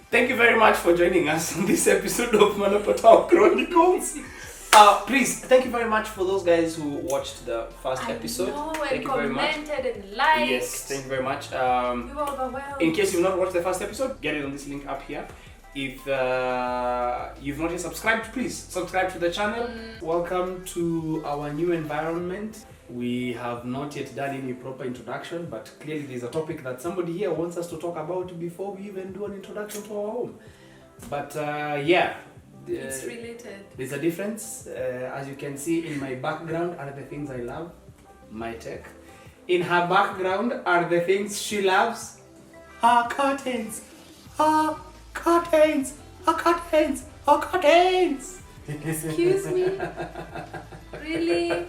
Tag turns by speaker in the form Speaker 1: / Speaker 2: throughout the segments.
Speaker 1: Thank you very much for joining us on this episode of MaNaPaTau Chronicles. Please, thank you very much for those guys who watched the first episode.
Speaker 2: Thank you very much. Commented and liked.
Speaker 1: Yes, thank you very much.
Speaker 2: We were overwhelmed.
Speaker 1: In case you've not watched the first episode, get it on this link up here. If you've not yet subscribed, please subscribe to the channel. Welcome to our new environment. We have not yet done any proper introduction, but clearly there's a topic that somebody here wants us to talk about before we even do an introduction to our home. But
Speaker 2: it's related.
Speaker 1: There's a difference. As you can see, in my background are the things I love, my tech. In her background are the things she loves, her curtains, her curtains, her curtains, her curtains.
Speaker 2: Excuse me? Really?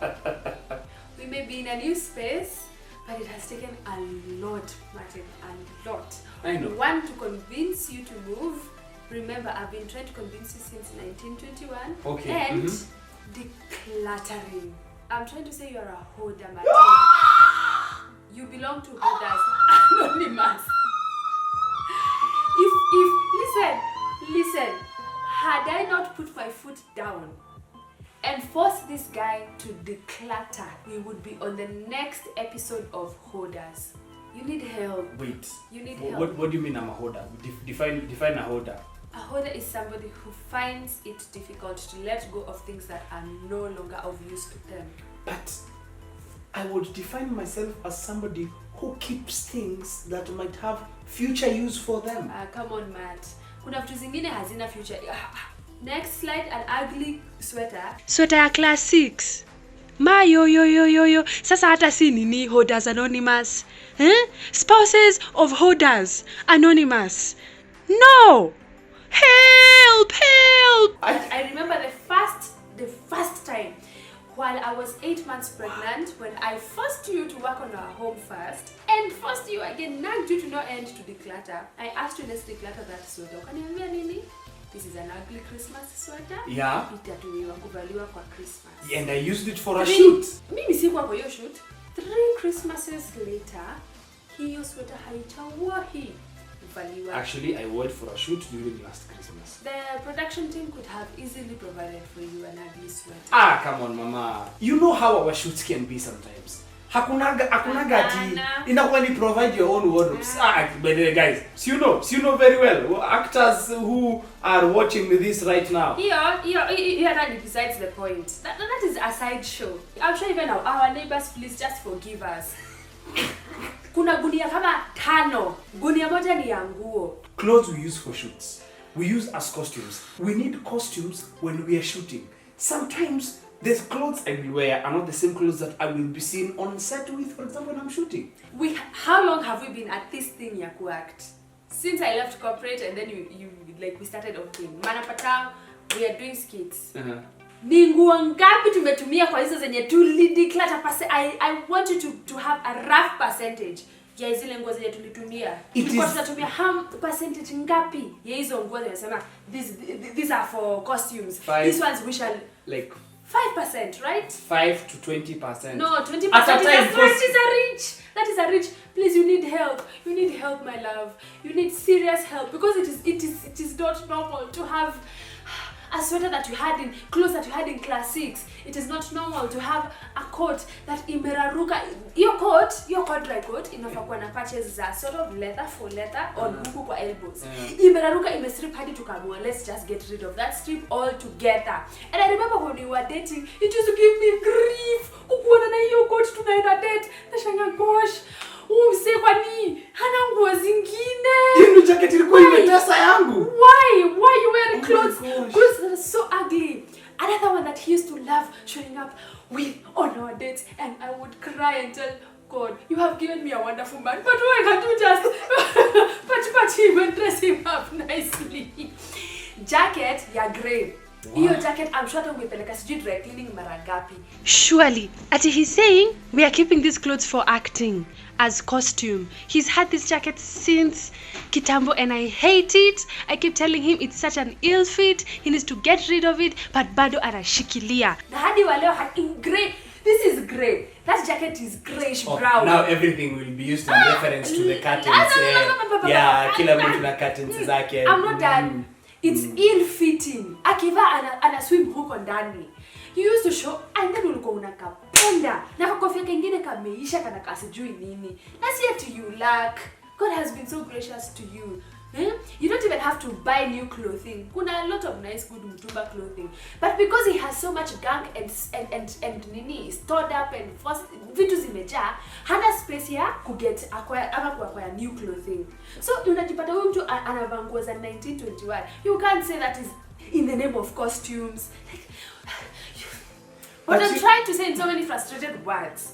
Speaker 2: We may be in a new space, but it has taken a lot, Martin, a lot.
Speaker 1: I know.
Speaker 2: One, to convince you to move. Remember, I've been trying to convince you since 1921.
Speaker 1: Okay.
Speaker 2: And decluttering. I'm trying to say you're a hoarder, Martin. You belong to hoarders, anonymous. Listen, had I not put my foot down and force this guy to declutter, we would be on the next episode of Hoarders. You need help.
Speaker 1: Wait.
Speaker 2: You need help.
Speaker 1: What do you mean I'm a hoarder? Define a hoarder.
Speaker 2: A hoarder is somebody who finds it difficult to let go of things that are no longer of use to them.
Speaker 1: But I would define myself as somebody who keeps things that might have future use for them.
Speaker 2: Come on, Matt. Kuna vitu zingine hazina future. Next slide, an ugly sweater.
Speaker 3: Sweater ya class 6. Yo. Sasa hata si nini Hoarders Anonymous. Spouses of Hoarders Anonymous. No! Help!
Speaker 2: I remember the first time while I was 8 months pregnant, when I forced you to work on our home first and forced you again, nagged you to no end to declutter. I asked you, let's declutter that sweater. Ukaniambia nini? This is an ugly Christmas sweater.
Speaker 1: Yeah.
Speaker 2: Itatumiwa kuvaliwa kwa Christmas.
Speaker 1: And I used it for a shoot.
Speaker 2: Mimi sikuwa kwa hiyo shoot. 3 Christmases later, hiyo sweater haitawahi kuvaliwa.
Speaker 1: Actually, I wore it for a shoot during last Christmas.
Speaker 2: The production team could have easily provided for you an ugly sweater.
Speaker 1: Come on, mama. You know how our shoots can be sometimes. Hakunaga ati inakuwa ni provide your own wardrobes. By the way, guys, so you know very well, actors who are watching this right now.
Speaker 2: That besides the point. That is a side show. I'm sure even now, our neighbors, please just forgive us. Kuna gunia kama 5. Gunia moja ni ya nguo.
Speaker 1: Clothes we use for shoots, we use as costumes. We need costumes when we are shooting. Sometimes the clothes I will wear are not the same clothes that I will be seen on set with, for example, when I'm shooting.
Speaker 2: How long have we been at this thing ya kuact? Since I left corporate and then we started okay. MaNaPaTau, we are doing skits. Ni nguo ngapi tumetumia kwa hizo zenye tulideclutter I want you to have a rough percentage ya zile nguo zenye tulitumia. Tulikuwa tunatumia percentage ngapi ya hizo nguo zenye these are for costumes. These ones we shall like 5%, right?
Speaker 1: 5 to 20%.
Speaker 2: No, 20%. That is a reach. Please, you need help. You need help, my love. You need serious help because it is not normal to have a sweater that you had in clothes that you had in class 6. It is not normal to have a coat that imeraruka. Your corduroy coat inafaa kuwa na patches za sort of leather for leather on Guku kwa elbows. Imeraruka, imestrip hadi tukamua. Let's just get rid of that strip all together. And I remember when we were dating, it used to give me grief. Ukuona na hiyo coat tunaenda date. Nashanga gosh. Mse kwani hana nguo zingine.
Speaker 1: Hiyo jacket ilikuwa imetesa yangu.
Speaker 2: Why you wearing clothes that are so ugly? Another one that he used to love showing up with on our dates, and I would cry and tell God, you have given me a wonderful man, but why can't you just but even dress him up nicely? Jacket ya grey. Iyo jacket I'm sure tumepeleka sijui dry cleaning mara ngapi.
Speaker 3: Surely, ati he's saying we are keeping these clothes for acting as costume. He's had this jacket since kitambo and I hate it. I keep telling him it's such an ill fit. He needs to get rid of it, but bado anashikilia.
Speaker 2: Na hadi wa leo in grey. This is grey. That jacket is greyish brown.
Speaker 1: Now everything will be used in reference to the curtains. Yeah, kila mtu na curtains zake.
Speaker 2: I'm not done. It's ill-fitting. Akiva ana swim huko ndani. You used to show, and then ulikuwa unakapenda. Na kakofia kengine kameisha kana kasijui nini. That's yet you lack. God has been so gracious to you. You don't even have to buy new clothing. Kuna a lot of nice good mtumba clothing. But because he has so much gunk and nini stored up and first vitu zimejaa, hana space ya kuget acquire new clothing. So unajipata huyu mtu anavaa nguo za 1921. You can't say that is in the name of costumes. What I'm trying to say in so many frustrated words.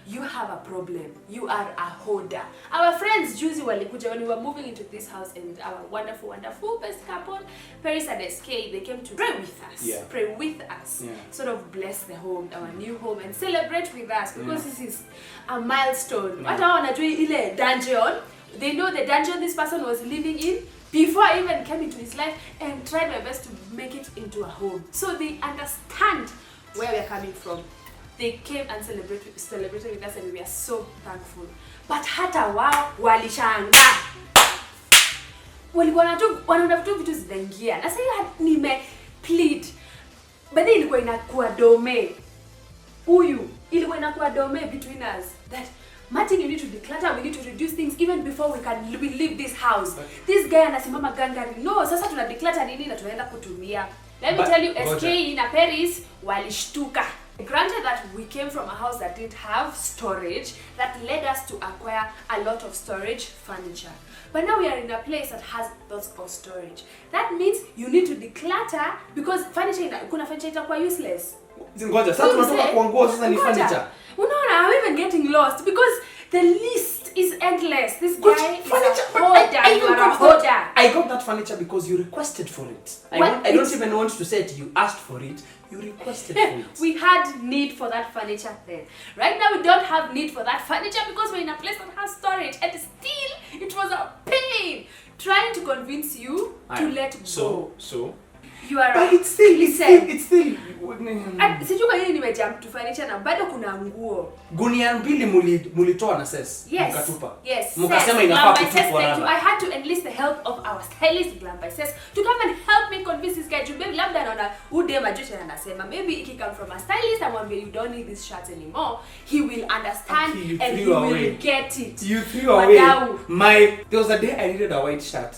Speaker 2: You have a problem. You are a hoarder. Our friends Juicy walikuja when we were moving into this house, and our wonderful best couple, Paris and SK, they came to pray with us.
Speaker 1: Yeah.
Speaker 2: Pray with us. Yeah. Sort of bless the home, our new home, and celebrate with us because this is a milestone. What I want to do ile dungeon. They know the dungeon this person was living in before I even came into his life, and tried my best to make it into a home. So they understand where we're coming from. They came and celebrated with us, and we are so thankful. But hata wao walishanga. Walikuwa wanaona vitu zinaingia. Na sasa nime plead. But then ilikuwa inakuwa dome. Huyu ilikuwa inakuwa dome between us that Martin, you need to declutter, we need to reduce things even before we leave this house. This guy anasimama gangari. No, sasa tuna declutter nini na tunaenda kutumia. Let me tell you, SK na Paris walishtuka. Granted that we came from a house that didn't have storage, that led us to acquire a lot of storage furniture. But now we are in a place that has lots of storage. That means you need to declutter because kuna furniture itakuwa useless.
Speaker 1: Ngoja, sasa tunatoka kwa nguo sasa ni furniture.
Speaker 2: Unaona, I'm even getting lost because the list is endless. This guy is a hoarder.
Speaker 1: I got that furniture because you requested for it. I don't even want to say it. You asked for it. You requested for it.
Speaker 2: We had need for that furniture then. Right now we don't have need for that furniture because we're in a place that has storage. And still, it was a pain trying to convince you to let go.
Speaker 1: So.
Speaker 2: You are
Speaker 1: but it's still.
Speaker 2: Sijui kwa nini nimejump to furniture na bado kuna nguo.
Speaker 1: Gunia mbili mulitoa na ses. Mkatupa.
Speaker 2: Yes.
Speaker 1: Mkasema inafaa kutupwa.
Speaker 2: I had to enlist the help of our stylist Glam by Ses to come and help me convince this guy to maybe labda anaona ude majuto anasema maybe if he come from a stylist and one you don't need these shirts anymore, he will understand and he will get it.
Speaker 1: You threw away. There was a day I needed a white shirt.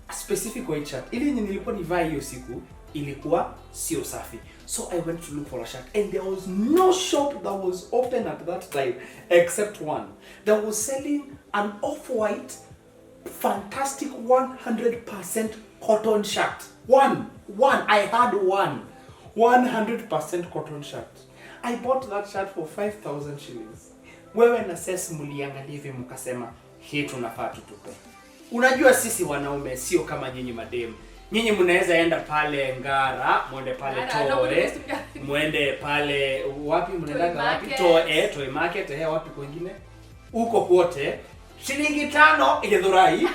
Speaker 1: A specific white shirt. Ile yenye nilikuwa nivaa hiyo siku ilikuwa sio safi. So I went to look for a shirt and there was no shop that was open at that time except one that was selling an off-white fantastic 100% cotton shirt. One. I had one. 100% cotton shirt. I bought that shirt for 5,000 shillings. Wewe na sesi muliangalia hivi mkasema hii tunafaa tutupe. Unajua sisi wanaume sio kama nyinyi madem. Nyinyi mnaweza enda pale Ngara, mwende pale Toe, mwende pale wapi mnaenda wapi? Toe market, wapi kwingine? Huko kwote shilingi 5 Githurai,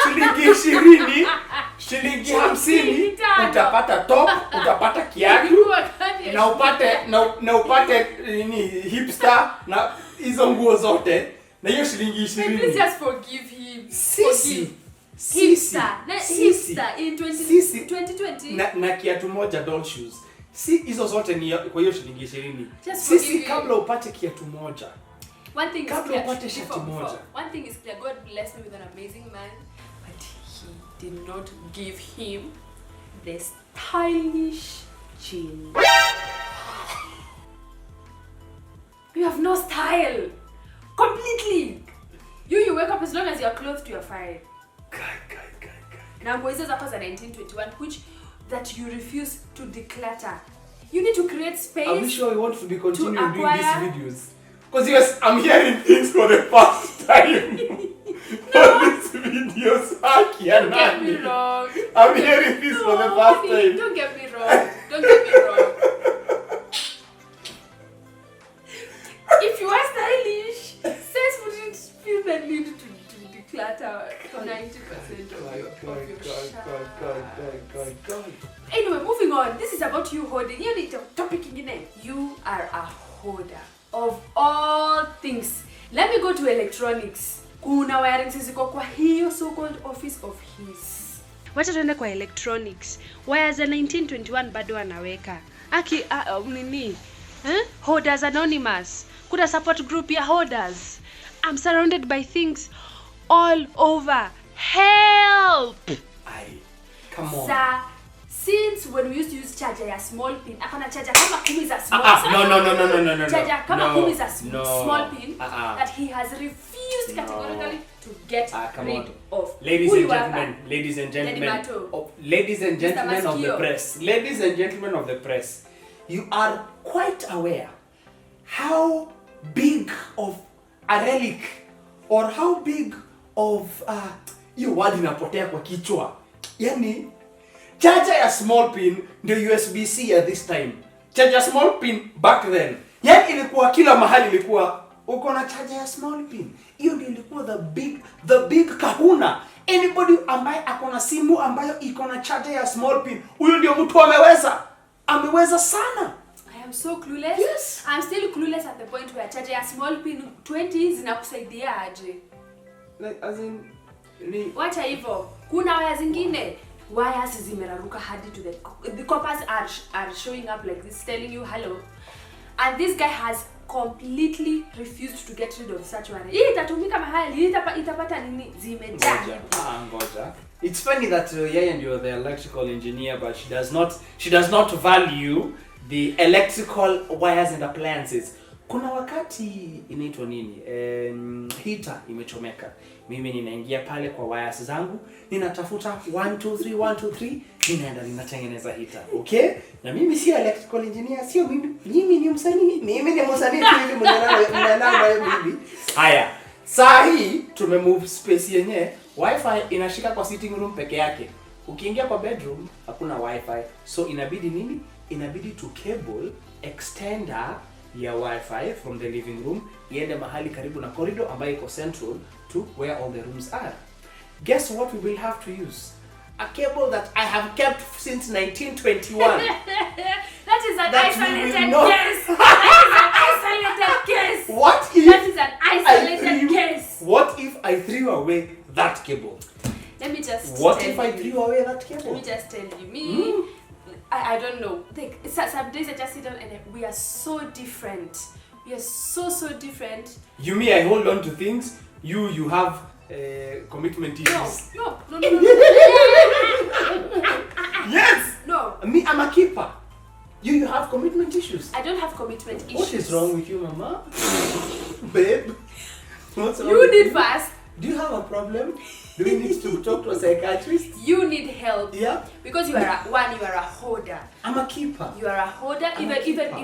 Speaker 1: shilingi 20, shilingi 50 utapata top, utapata kiatu na upate nini hipster na hizo nguo zote. Na hiyo shilingi 20.
Speaker 2: Please just forgive him.
Speaker 1: Sisi.
Speaker 2: Hipster in 2020.
Speaker 1: Na kiatu moja doll shoes. Hizo zote ni kwa hiyo shilingi 20. Sisi kabla upate kiatu moja.
Speaker 2: One thing
Speaker 1: kabla upate shati moja.
Speaker 2: One thing is clear, God blessed me with an amazing man, but he did not give him the stylish jeans. You have no style. Completely. You wake up as long as you're clothed, you're fine.
Speaker 1: God.
Speaker 2: Now, nguo hizo zako za 1921 which that you refuse to declutter. You need to create space.
Speaker 1: Are we sure we want to be continuing doing these videos? Because yes, I'm hearing things for the first time. For these videos,
Speaker 2: Don't get me wrong.
Speaker 1: I'm hearing this for the first time.
Speaker 2: Don't get me wrong. If you are stylish, Seth wouldn't feel the need to declutter 90% of your
Speaker 1: God.
Speaker 2: Anyway, moving on. This is about you hoarding. You need a topic in. You are a hoarder of all things. Let me go to electronics. Kuna wiring ziko kwa hiyo so-called office of his.
Speaker 3: Wacha tuende kwa electronics. Wires za 1921 bado anaweka. Nini? Hoarders Anonymous. Kuna support group ya hoarders. I'm surrounded by things all over. Help!
Speaker 1: Come on.
Speaker 2: Sir, since when we used to use charger ya small pin, akona charger kama 10 za small pin.
Speaker 1: No.
Speaker 2: Charger kama 10 za small pin that he has refused categorically to get rid of.
Speaker 1: Ladies and gentlemen of the press, you are quite aware how big of a relic or how big of hiyo word inapotea kwa kichwa. Yani charger ya small pin ndio USB-C at this time. Charger small pin back then. Yani ilikuwa kila mahali, ilikuwa uko na charger ya small pin. Hiyo ndio ilikuwa the big kahuna. Anybody ambaye akona simu ambayo iko na charger ya small pin, huyo ndio mtu ameweza sana.
Speaker 2: I am so clueless.
Speaker 1: Yes.
Speaker 2: I'm still clueless at the point where charger ya small pin 20 zinakusaidia aje.
Speaker 1: Like as in
Speaker 2: Wacha hivyo. Kuna waya zingine wires zimeraruka hadi to the coppers are showing up like this, telling you hello, and this guy has completely refused to get rid of such wire. Hii itatumika mahali, itapata nini? Zimejaa.
Speaker 1: Ngoja. It's funny that yeye ndio the electrical engineer, but she does not value the electrical wires and appliances. Kuna wakati inaitwa nini? Heater imechomeka. Mimi ninaingia pale kwa wires zangu, ninatafuta 1 2 3 1 2 3, ninaenda ninatengeneza heater. Okay? Na mimi si electrical engineer, sio mimi ni msanii. Mimi ni msanii hivi mnanana bibi. Haya. Saa hii tumemove space yenye wifi inashika kwa sitting room peke yake. Ukiingia kwa bedroom hakuna wifi. So inabidi nini? Inabidi to cable extender ya wifi from the living room iende mahali karibu na corridor ambayo iko central to where all the rooms are. Guess what we will have to use? A cable that I have kept since 1921.
Speaker 2: That is an isolated case. That is an isolated case.
Speaker 1: What if
Speaker 2: that is an isolated case?
Speaker 1: What if I threw away that cable?
Speaker 2: Let me just
Speaker 1: What if I threw away that cable?
Speaker 2: Let me just tell you. I don't know. Like, some days I just sit down and we are so different. We are so different.
Speaker 1: You mean I hold on to things? You have commitment issues.
Speaker 2: No.
Speaker 1: Yes.
Speaker 2: No.
Speaker 1: Me, I'm a keeper. You have commitment issues.
Speaker 2: I don't have commitment issues.
Speaker 1: What is wrong with you, Mama? Babe, what's wrong?
Speaker 2: You did first.
Speaker 1: Do you have a problem? Do we need to talk to a psychiatrist?
Speaker 2: You need help.
Speaker 1: Yeah.
Speaker 2: Because you are a hoarder.
Speaker 1: I'm a keeper.
Speaker 2: You are a hoarder. Even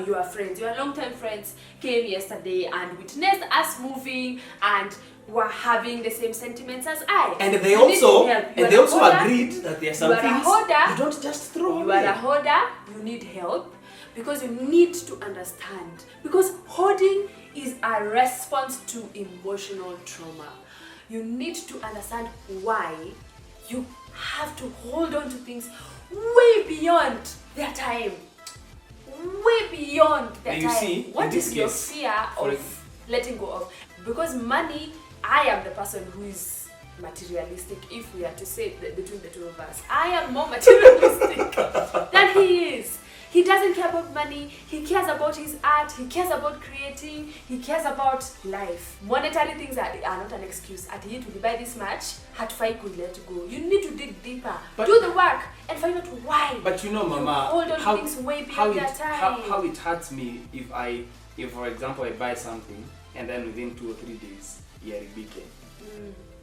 Speaker 2: your friends, your long-time friends came yesterday and witnessed us moving and were having the same sentiments as I.
Speaker 1: And they also agreed that there are some things you don't just throw away.
Speaker 2: You are a hoarder. You need help because you need to understand. Because hoarding is a response to emotional trauma. You need to understand why you have to hold on to things way beyond their time. Way beyond their time.
Speaker 1: See,
Speaker 2: what is your fear of letting go of? Because money, I am the person who is materialistic, if we are to say between the two of us. I am more materialistic than he is. He doesn't care about money, he cares about his art, he cares about creating, he cares about life. Monetary things are not an excuse. At the end, we buy this much, hatufai could let go. You need to dig deeper, do the work, and find out why.
Speaker 1: But you know, Mama,
Speaker 2: hold on to things way beyond their time.
Speaker 1: How it hurts me if for example I buy something and then within 2 or 3 days, yaribike.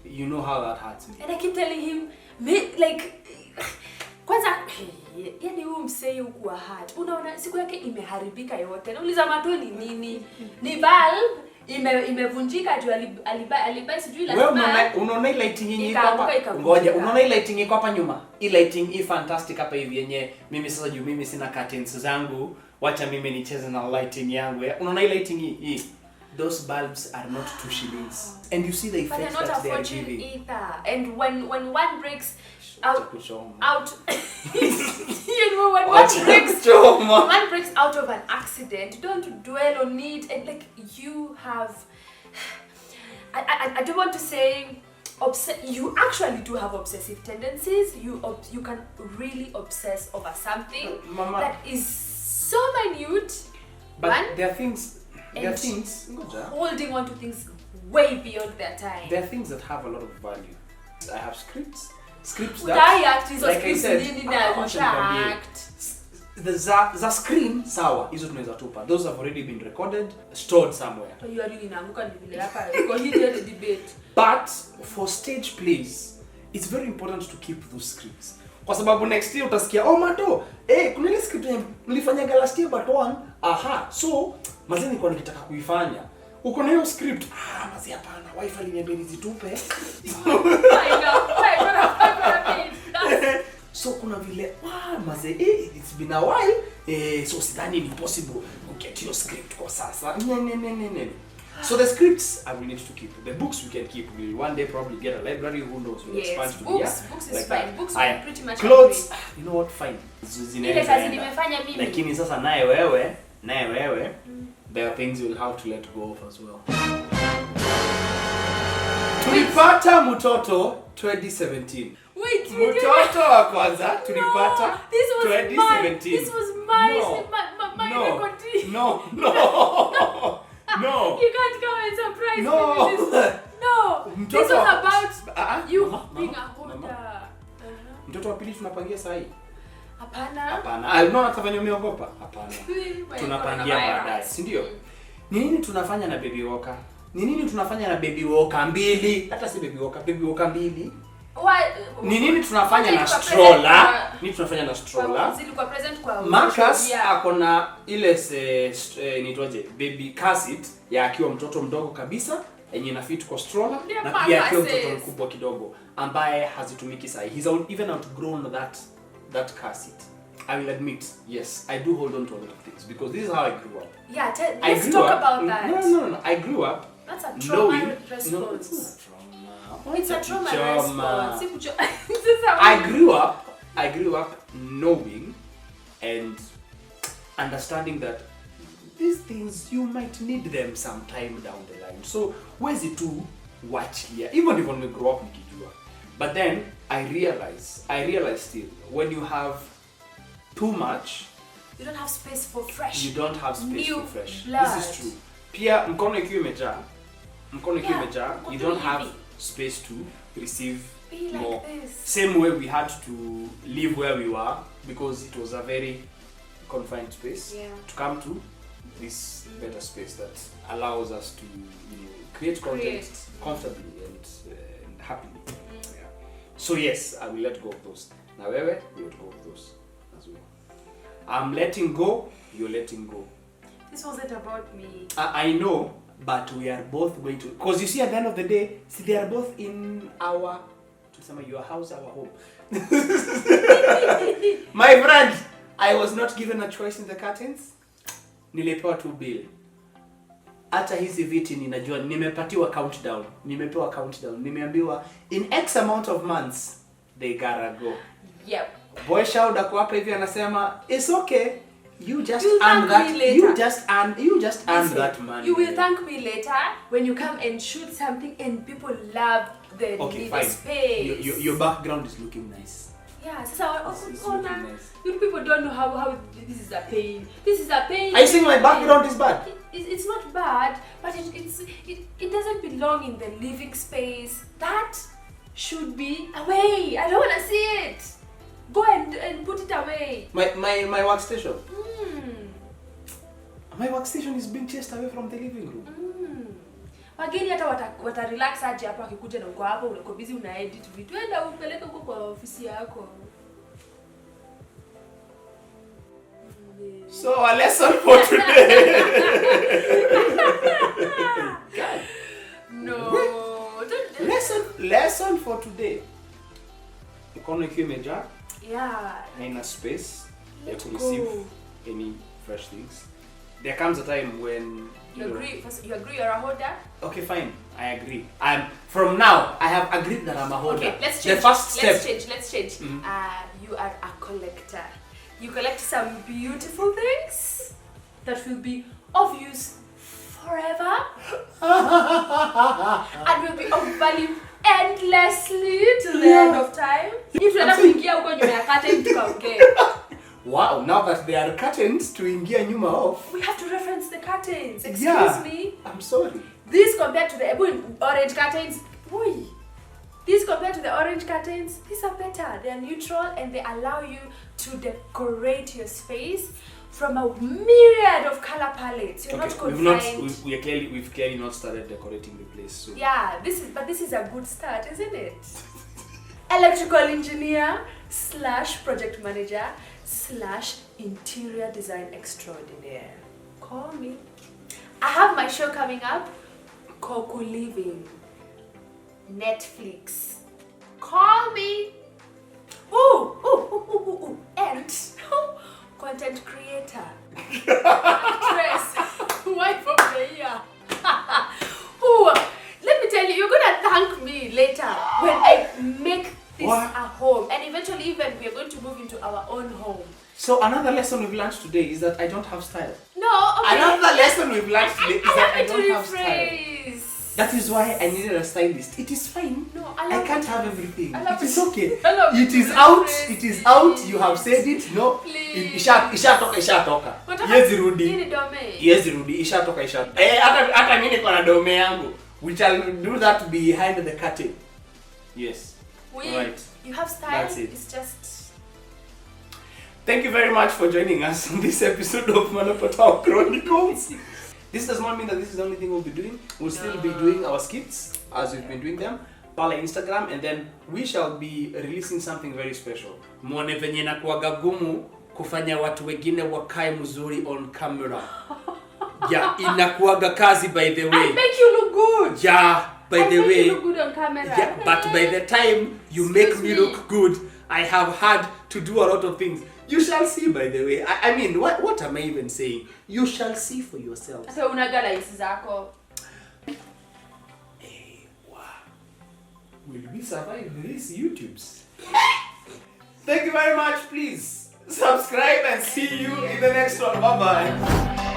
Speaker 1: You know how that hurts me.
Speaker 2: And I keep telling him, like, kwanza, yani huyu msei huku wa heart. Unaona siku yake imeharibika yote. Nauliza Marto ni nini? Ni bulb imevunjika tu alibai sijui lazima.
Speaker 1: Wewe unaona ile lighting yenyewe hapa? Ngoja, unaona ile lighting iko hapa nyuma? Ile lighting hii fantastic hapa hivi yenyewe. Mimi sasa juu mimi sina curtains zangu. Wacha mimi nicheze na lighting yangu. Unaona ile lighting hii? Those bulbs are not 2 shillings. And you see the effect that they are giving.
Speaker 2: Either. And when one breaks, out. When one breaks out of an accident, you don't dwell on it, and like you have, I don't want to say, you actually do have obsessive tendencies. You can really obsess over something that is so minute.
Speaker 1: But there are things.
Speaker 2: Holding on to things way beyond their time.
Speaker 1: There are things that have a lot of value. I have scripts
Speaker 2: that,
Speaker 1: like I said, the screen sawa hizo tunaweza tupa. Those have already been recorded, stored somewhere. But for stage plays, it's very important to keep those scripts. Kwa sababu next year utasikia, oh Marto, kuna ile script nilifanyaga last year but one, so mazeni nilikuwa nikitaka kuifanya. Uko na hiyo script, mazi hapana, wifi aliniambia nizitupe. So kuna vile, mazi, it's been a while, so sidhani ni possible to get your script kwa sasa. Ne. So the scripts I will need to keep. The books we can keep. We'll one day probably get a library. Who knows? We'll expand to
Speaker 2: books is like fine. Books are pretty much
Speaker 1: clothes. You know what? Fine.
Speaker 2: Ile kazi nimefanya mimi.
Speaker 1: Lakini sasa naye wewe, there are things you'll have to let go of as well. Tulipata mtoto 2017.
Speaker 2: Wait,
Speaker 1: mtoto wa kwanza tulipata 2017.
Speaker 2: This was my
Speaker 1: No.
Speaker 2: You can't come and surprise me with this. No.
Speaker 1: This
Speaker 2: was about you being a holder.
Speaker 1: Mtoto wa pili tunapangia sahi.
Speaker 2: Hapana.
Speaker 1: No, atafanya umeogopa. Hapana. Tunapangia baadaye, si ndio? Ni nini tunafanya na baby walker? Ni nini tunafanya na baby walker mbili? Hata si baby walker mbili. Ni nini tunafanya na stroller? Ni tunafanya na stroller.
Speaker 2: Zilikuwa present kwa
Speaker 1: Marcus akona ile nitwaje baby car seat ya akiwa mtoto mdogo kabisa yenye ina fit kwa stroller na pia akiwa mtoto mkubwa kidogo ambaye hazitumiki sahi. He's even outgrown that car seat. I will admit, yes, I do hold on to a lot of things because this is how I grew up.
Speaker 2: Yeah, let's talk about that.
Speaker 1: No. I grew up.
Speaker 2: That's a trauma response.
Speaker 1: No, it's not trauma.
Speaker 2: It's a trauma response.
Speaker 1: I grew up knowing and understanding that these things you might need them sometime down the line. So where's it to watch here? Even if when we grow up nikijua. But then I realize still when you have too much,
Speaker 2: you don't have space for fresh.
Speaker 1: You don't have space
Speaker 2: new
Speaker 1: for fresh.
Speaker 2: Blood.
Speaker 1: This is true. Pia mkono ikiwa imejaa, you don't have space to receive more.
Speaker 2: Like this.
Speaker 1: Same way we had to live where we were because it was a very confined space to come to this better space that allows us to create content comfortably and happily. Yeah. So yes, I will let go of those. Now wewe, you let go of those as well. I'm letting go, you're letting go.
Speaker 2: This wasn't about me.
Speaker 1: I know, but we are both going to, because you see at the end of the day, they are both in your house, our home. My friend, I was not given a choice in the curtains. Nilipewa tu bill. Hata hizi viti ninajua nimepatiwa countdown. Nimeambiwa in X amount of months they gotta go.
Speaker 2: Yep.
Speaker 1: Boy Shout ako hapa hivi anasema it's okay. You just earn that. You just earn that money.
Speaker 2: You will thank me later when you come and shoot something and people love the space.
Speaker 1: Your background is looking nice.
Speaker 2: Yeah, so you people don't know how this is a pain. This is a pain.
Speaker 1: Are you saying my background is bad?
Speaker 2: It's not bad, but it doesn't belong in the living space. That should be away. I don't want to see it. Go and put it away.
Speaker 1: My workstation. My workstation is being chased away from the living room.
Speaker 2: Wageni hata wata relax aje hapo akikuja na uko hapo uko busy una edit vitu. Enda upeleke huko kwa ofisi yako.
Speaker 1: So a lesson for today. God.
Speaker 2: No.
Speaker 1: Lesson for today. Mkono ikiwa imejaa.
Speaker 2: Yeah.
Speaker 1: Haina space ya to receive any fresh things. there comes a time when
Speaker 2: You agree? You agree you're a hoarder?
Speaker 1: Okay, fine. I agree. From now I have agreed that I'm a hoarder.
Speaker 2: Okay, let's change.
Speaker 1: The first step.
Speaker 2: Let's change. You are a collector. You collect some beautiful things that will be of use forever and will be of value endlessly till the end of time. If you're not kuingia huko nyuma ya curtain tukaongee.
Speaker 1: Wow, now that they are curtains to ingia nyuma off.
Speaker 2: We have to reference the curtains. Excuse me.
Speaker 1: I'm sorry.
Speaker 2: This compared to the orange curtains. Boy. These compared to the orange curtains, these are better. They are neutral and they allow you to decorate your space from a myriad of color palettes. You're not confined.
Speaker 1: We've clearly not started decorating the place. So.
Speaker 2: Yeah, this is a good start, isn't it? Electrical engineer / project manager / interior design extraordinaire. Call me. I have my show coming up, Coco Living, Netflix. Call me. Ooh. And content creator, actress, wife of the year. Ooh, let me tell you, you're gonna thank me later when I make this a home, and eventually even we are going to move into our own home.
Speaker 1: So another lesson we've learned today is that I don't have style.
Speaker 2: No, okay.
Speaker 1: Another lesson we've learned today is that I don't have style.
Speaker 2: Rephrase.
Speaker 1: That is why I needed a stylist. It is fine.
Speaker 2: No,
Speaker 1: I can't have everything.
Speaker 2: It
Speaker 1: is okay.
Speaker 2: It
Speaker 1: is out. It is out. You have said it. No.
Speaker 2: Please.
Speaker 1: Ishatoka. Yes, Rudy. Yes, Rudy. Ishatoka. Hata mimi niko na dome yangu. We shall do that behind the curtain. Yes. Right.
Speaker 2: You have style.
Speaker 1: That's it.
Speaker 2: It's just.
Speaker 1: Thank you very much for joining us on this episode of MaNaPaTau Chronicles. This does not mean that this is the only thing we'll be doing. We'll still be doing our skits as we've been doing them. Pale Instagram, and then we shall be releasing something very special. Muone venye nakuwaga gumu kufanya watu wengine wakae mzuri on camera. Yeah, inakuwaga kazi by the way.
Speaker 2: I make you look good.
Speaker 1: Yeah, by the way.
Speaker 2: You look good on camera.
Speaker 1: Yeah, but by the time you make me look good, I have had to do a lot of things. You shall see, by the way. I mean, what am I even saying? You shall see for yourselves.
Speaker 2: So unaga likes zako.
Speaker 1: Hey, wow. Will we survive these YouTubes? Thank you very much. Please subscribe and see you in the next one. Bye-bye.